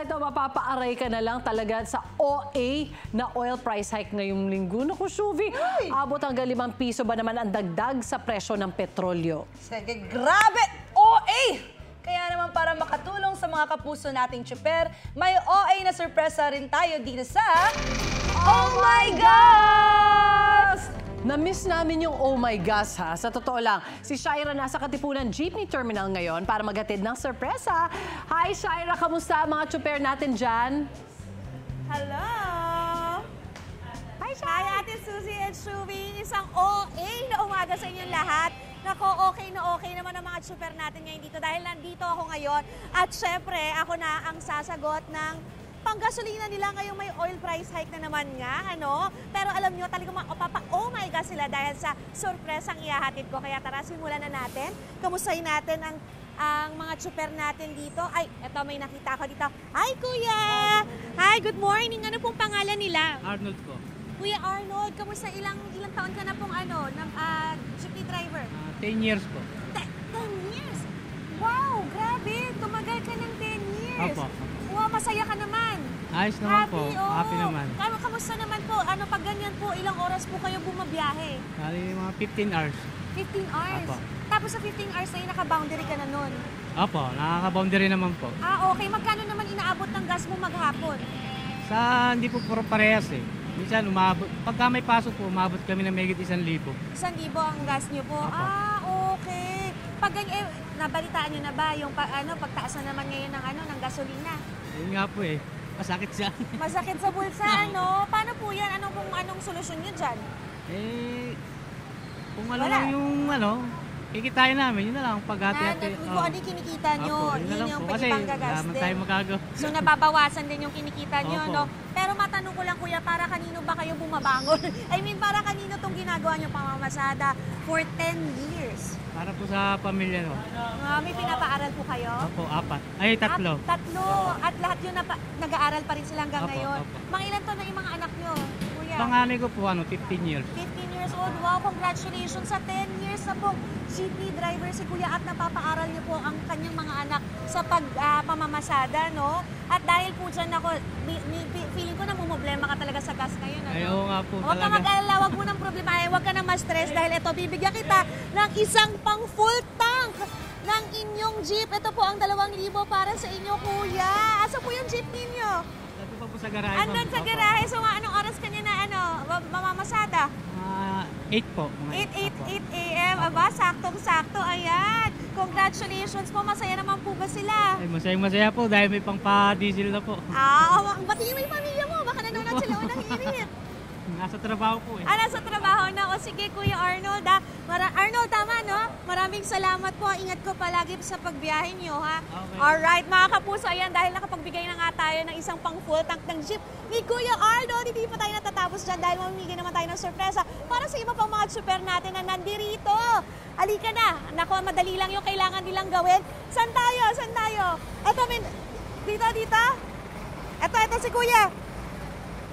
ito, mapapaaray ka na lang talaga sa OA na oil price hike ngayong linggo. Naku, Shuvi, abot hanggang 5 piso ba naman ang dagdag sa presyo ng petrolyo? Sige, grabe! OA! Kaya naman para makatulong sa mga kapuso nating tsuper, may OA na sorpresa rin tayo dito sa Oh My Gosh! Na-miss namin yung oh my gosh ha. Sa totoo lang, si Shaira nasa Katipunan Jeepney Terminal ngayon para maghatid ng sorpresa. Hi Shaira, kamusta ang mga tsuper natin dyan? Hello! Hi Hi, Ate Susie and Shuvi. Isang OA na umaga sa inyong lahat. Nako, okay naman ang mga super natin ngayon dito dahil nandito ako ngayon. At syempre, ako na ang sasagot ng panggasolina nila ngayong may oil price hike na naman nga, ano? Pero alam nyo, talagang oh my God sila dahil sa sorpresang ihahatid ko. Kaya tara, simulan na natin. Kamustahin natin ang mga super natin dito. Ay, eto may nakita ko dito. Hi, Kuya! Hi, good morning. Ano pong pangalan nila? Arnold ko. Kuya Arnold, kamusta ilang taon ka na pong jeepney driver? 10 years po. 10 years? Wow, grabe! Tumagal ka ng 10 years. Opo. Wow, masaya ka naman. Ayos naman po. Happy naman. Kamusta naman po? Ano, pag ganyan po, ilang oras po kayo bumabiyahe? Kali mga 15 hours. 15 hours? Opo. Tapos sa 15 hours na yun, naka-boundary ka na nun? Opo, nakaka-boundary naman po. Okay. Magkano naman inaabot ng gas mo maghapon? Sa hindi po puro parehas eh. Minsan umabot, pagka may pasok po, umabot kami ng megit 1,000. 1,000 ang gas nyo po? Opo. Okay. Pag ganyan, nabalitaan nyo na ba yung pagtaas na naman ngayon ng gasolina? Yun nga po eh. Masakit siya. Masakit sa bulsa, ano? Paano po yan? Anong solusyon nyo dyan? Kung ano Wala. lang yung kikitain namin, yun na lang paghati-hati. Kung ano yung kinikita nyo, yun yung pwede pang Kasi naman tayo gagastin. magagawa. So nababawasan din yung kinikita nyo, Opo. no? Pero matanong ko lang, Kuya, para kanino ba kayo bumabangon? I mean, para kanino tong ginagawa nyo pamamasada for 10 years? Para po sa pamilya no. May pinapaaral po kayo? Opo, 4. Ay, 3. Tatlo. At lahat yun nag-aaral pa rin sila hanggang Opo, ngayon. opo. Mga ilan to na yung mga anak nyo, Kuya? Panganay ko po 15 years. 15 years old. Wow, congratulations sa 10 years na po jeepney driver si Kuya at napapaaral niyo po ang kanyang mga anak sa pamamasada, no? At dahil po dyan ako, feeling ko na problema ka talaga sa gas ngayon, ano? Ay, oo nga po Huwag ka talaga. mag-alala, huwag mo ng problema. Huwag ka na ma-stress dahil ito, bibigyan kita ng isang pang full tank ng inyong jeep. Ito po ang 2,000 para sa inyo, Kuya. Asa po yung jeep ninyo? Ito pa po sa garahe. Andun sa garahe. So, anong oras kanya na mamamasada? 8 po. 8 a.m. Aba, saktong-sakto. Ayan. Congratulations po. Masaya naman po ba sila? Ay, masayang-masaya po dahil may pang-pa-diesel na po. Batiin mo yung pamilya mo. Baka nanonood sila unang hirit. Nasa trabaho po eh. Nasa trabaho na. O sige, Kuya Arnold. Arnold, tama, no? Maraming salamat po. Ingat ko palagi sa pagbiyahe niyo, ha? Okay. Alright, mga kapuso. Ayan, dahil nakapagbigay na nga tayo ng isang pang full tank ng jeep ni Kuya Arnold. Hindi pa tayo natatapos dyan dahil mamimigay naman tayo ng sorpresa para sa iba pang mga super natin na nandirito. Halika na. Naku, madali lang yung kailangan nilang gawin. San tayo? Eto, dito. Eto si Kuya.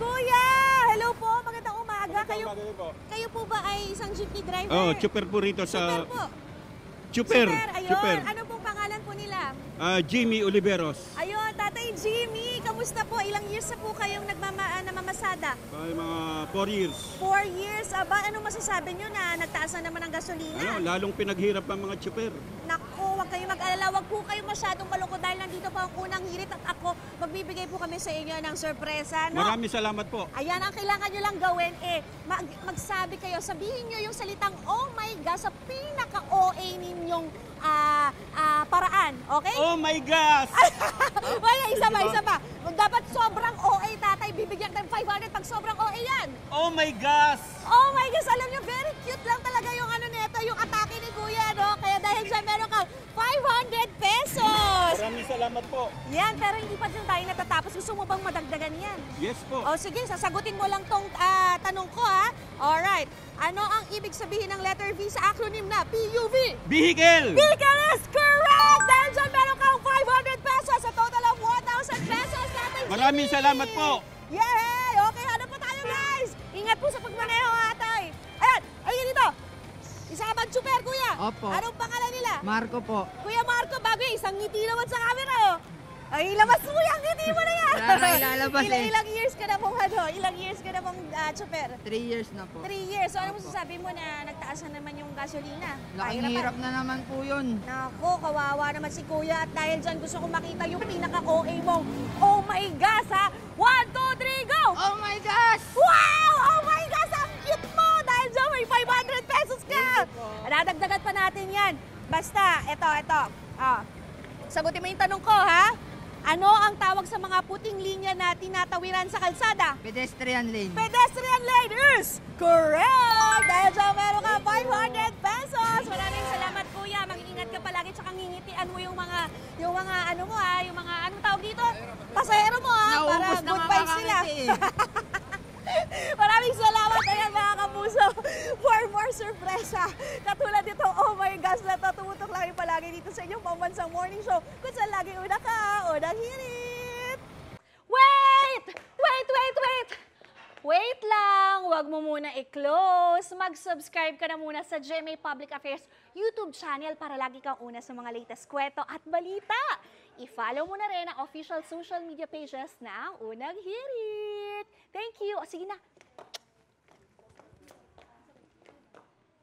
Kuya! Hello po, magandang umaga. Kayo po ba ay isang jeepney driver? Oh, chopper po rito sa... Super po. Chopper. Ayun. Ano pong pangalan po nila? Jimmy Oliveros. Ayun, Tatay Jimmy. Kamusta po? Ilang years na po kayong namamasada? Ay, mga 4 years. 4 years. Aba, anong masasabi nyo na nagtaas na naman ang gasolina? Lalong pinaghirap ang mga chopper. Naku, huwag kayong mag-alala. Huwag po kayong masyadong malungkot dahil nandito po ang unang hirit at ako, magbibigay po kami sa inyo ng sorpresa. No? Maraming salamat po. Ayan, ang kailangan nyo lang gawin magsabi kayo, sabihin nyo yung salitang oh my God sa pinaka-OA ninyong paraan, okay? Oh my gosh! Wala, isa pa. Dapat sobrang OA, Tatay. Bibigyan tayo 500 pag sobrang OA yan. Oh my gosh! Oh my gosh, alam nyo, very cute lang talaga yung nito, yung atake ni Kuya, no? Kaya dahil dyan, meron kang 500 pesos. Maraming salamat po. Yan, pero hindi pa dyan tayo natatapos. Gusto mo bang madagdagan yan? Yes po. O sige, sasagutin mo lang tong tanong ko, ha? Alright. Ano ang ibig sabihin ng letter V sa acronym na PUV? Vehicle! Vehicle is correct! Dahil dyan, meron kang 500 pesos sa total of 1,000 pesos. Maraming salamat po. Yay! Okay, hanap po tayo, guys. Ingat po sa pagmaneho, atay. Ayun dito. Isa ka bang super, Kuya? Opo. Anong pangalan nila? Marco po. Kuya Marco, bago isang ngiti naman sa camera, oh. Ay, ilabas mo yan! Hindi mo na yan! Wala na ilalabas Ilang years ka na pong ilang years ka na pong chopper? 3 years na po. 3 years. So ano mo sasabi mo na nagtaas na naman yung gasolina? Laking hirap na naman po yun. Nako, kawawa naman si Kuya. At dahil dyan gusto kong makita yung pinaka-OA mong oh my gosh ha! 1, 2, 3, go! Oh my gosh! Wow! Oh my gosh! Ang cute mo! Dahil dyan may 500 pesos ka! Nadagdagan pa natin yan. Basta, ito. Sagutin mo yung tanong ko, ha? Ano ang tawag sa mga puting linya na tinatawiran sa kalsada? Pedestrian lane. Pedestrian lane is correct! Dahil dyan meron ka 500 pesos! Maraming salamat, Kuya. Mag-iingat ka palagi tsaka ngingitian mo yung mga ano mo, ha? Yung mga, anong tawag dito? Pasahero mo, ha? Para Naubos na good nga vibes sila. kakangiti eh. Maraming salamat ayan mga kapuso for more surpresa. Katulad nito, oh my gosh, natatutok lang yung palagi dito sa inyong pambansang morning show. Kung saan lagi una ka, unang hirit. Wait! Wait lang, huwag mo muna i-close. Mag-subscribe ka na muna sa GMA Public Affairs YouTube channel para lagi kang una sa mga latest kwento at balita. I-follow mo na rin ang official social media pages ng Unang Hirit. Thank you. O sige na.